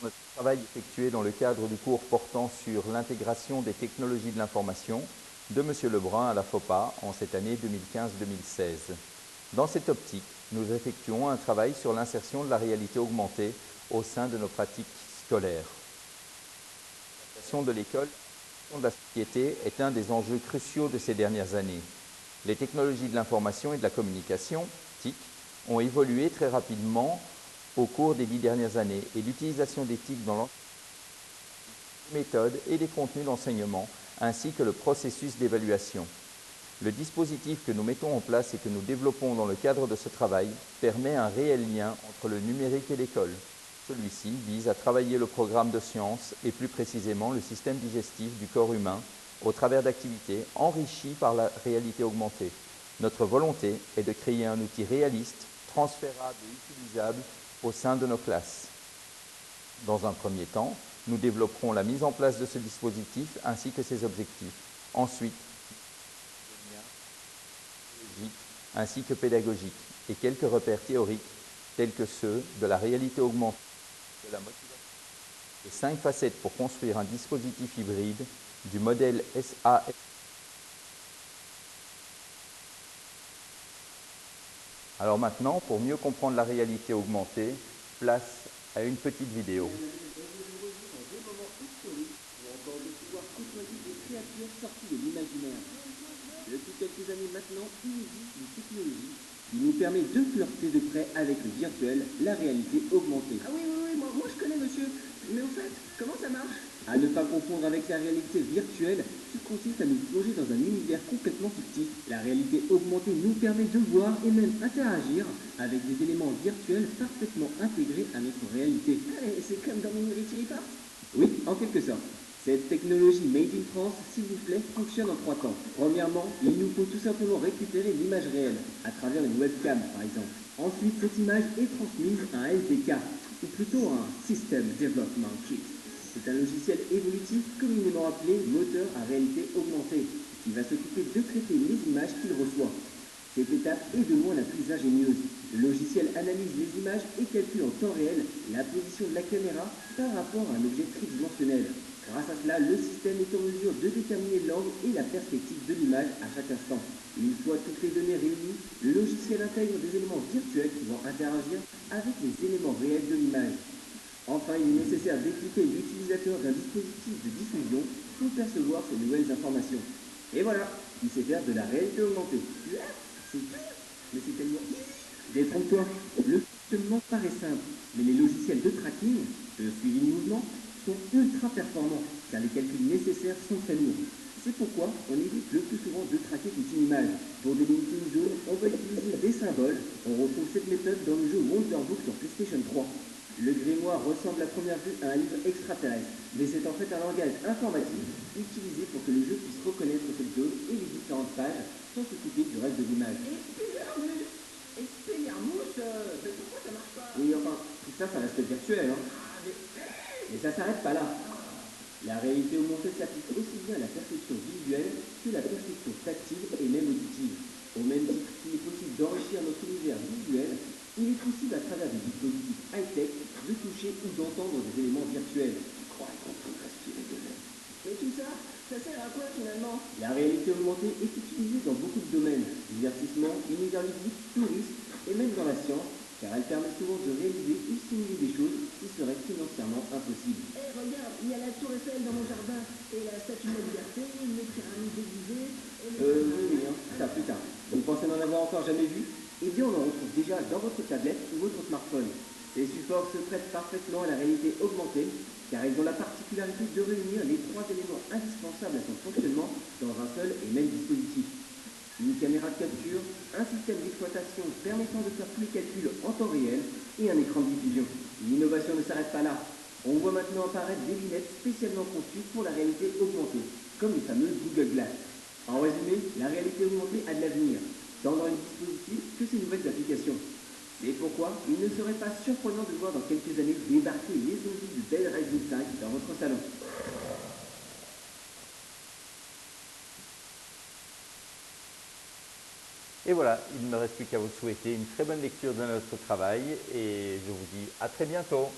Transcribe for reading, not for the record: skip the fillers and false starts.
Notre travail effectué dans le cadre du cours portant sur l'intégration des technologies de l'information de M. Lebrun à la FOPA en cette année 2015-2016. Dans cette optique, nous effectuons un travail sur l'insertion de la réalité augmentée au sein de nos pratiques scolaires. L'adaptation de l'école de la société est un des enjeux cruciaux de ces dernières années. Les technologies de l'information et de la communication, TIC, ont évolué très rapidement au cours des 10 dernières années et l'utilisation des TIC dans l'enseignement, des méthodes et des contenus d'enseignement, ainsi que le processus d'évaluation. Le dispositif que nous mettons en place et que nous développons dans le cadre de ce travail permet un réel lien entre le numérique et l'école. Celui-ci vise à travailler le programme de sciences et plus précisément le système digestif du corps humain au travers d'activités enrichies par la réalité augmentée. Notre volonté est de créer un outil réaliste, transférable et utilisable au sein de nos classes. Dans un premier temps, nous développerons la mise en place de ce dispositif ainsi que ses objectifs. Ensuite, ainsi que pédagogiques et quelques repères théoriques tels que ceux de la réalité augmentée, de la motivation. Les 5 facettes pour construire un dispositif hybride du modèle SAS. Alors maintenant, pour mieux comprendre la réalité augmentée, place à une petite vidéo. Sorties de l'imaginaire. Depuis quelques années maintenant, il existe une technologie qui nous permet de flirter de près avec le virtuel, la réalité augmentée. Ah oui, moi je connais monsieur. Mais au fait, comment ça marche? À ne pas confondre avec la réalité virtuelle, qui consiste à nous plonger dans un univers complètement fictif. La réalité augmentée nous permet de voir et même interagir avec des éléments virtuels parfaitement intégrés à notre réalité. Allez, c'est comme dans Minority Report? Oui, en quelque sorte. Cette technologie Made in France, s'il vous plaît, fonctionne en 3 temps. Premièrement, il nous faut tout simplement récupérer l'image réelle, à travers une webcam par exemple. Ensuite, cette image est transmise à un SDK, ou plutôt un System Development Kit. C'est un logiciel évolutif communément appelé moteur à réalité augmentée, qui va s'occuper de traiter les images qu'il reçoit. Cette étape est de loin la plus ingénieuse. Le logiciel analyse les images et calcule en temps réel la position de la caméra par rapport à un objet tridimensionnel. Grâce à cela, le système est en mesure de déterminer l'angle et la perspective de l'image à chaque instant. Une fois toutes les données réunies, le logiciel intègre des éléments virtuels qui vont interagir avec les éléments réels de l'image. Enfin, il est nécessaire d'équiper l'utilisateur d'un dispositif de diffusion pour percevoir ces nouvelles informations. Et voilà, il sait faire de la réalité augmentée. C'est dur, mais c'est tellement easy. Détrompe-toi, le fonctionnement paraît simple, mais les logiciels de tracking, de suivi de mouvement, sont ultra performants, car les calculs nécessaires sont très lourds. C'est pourquoi on évite le plus souvent de traquer toute une image. Pour délimiter une zone, on va utiliser des symboles. On retrouve cette méthode dans le jeu Wonderbook sur PlayStation 3. Le grimoire ressemble à première vue à un livre extraterrestre, mais c'est en fait un langage informatique utilisé pour que le jeu puisse reconnaître cette zone et les différentes pages sans s'occuper du reste de l'image. Et Spéliarmousse, pourquoi ça marche pas? Oui, enfin, tout ça, ça reste virtuel, hein. Mais ça s'arrête pas là. La réalité augmentée s'applique aussi bien à la perception visuelle que la perception tactile et même auditive. Au même titre qu'il est possible d'enrichir notre univers visuel, il est possible à travers des dispositifs high-tech de toucher ou d'entendre des éléments virtuels. Je crois qu'on peut respirer de l'air. Et tout ça, ça sert à quoi finalement? La réalité augmentée est utilisée dans beaucoup de domaines, divertissement, univers ludique, tourisme et même dans la science, car elle permet souvent de réaliser ou simuler des choses qui seraient financièrement impossibles. Eh regarde, il y a la tour Eiffel dans mon jardin, et la statue de la liberté, les pyramides déguisées, et Oui, hein, ça plus tard. Vous pensez n'en avoir encore jamais vu? Eh bien, on en retrouve déjà dans votre tablette ou votre smartphone. Ces supports se prêtent parfaitement à la réalité augmentée, car ils ont la particularité de réunir les 3 éléments indispensables à son fonctionnement dans un seul et même dispositif. Une caméra de capture, un système d'exploitation permettant de faire tous les calculs en temps réel et un écran de diffusion. L'innovation ne s'arrête pas là. On voit maintenant apparaître des lunettes spécialement conçues pour la réalité augmentée, comme les fameuses Google Glass. En résumé, la réalité augmentée a de l'avenir, tant dans les dispositifs que ses nouvelles applications. C'est pourquoi il ne serait pas surprenant de voir dans quelques années débarquer les zombies de Dead Rising 5 dans votre salon. Et voilà, il ne me reste plus qu'à vous souhaiter une très bonne lecture de notre travail et je vous dis à très bientôt.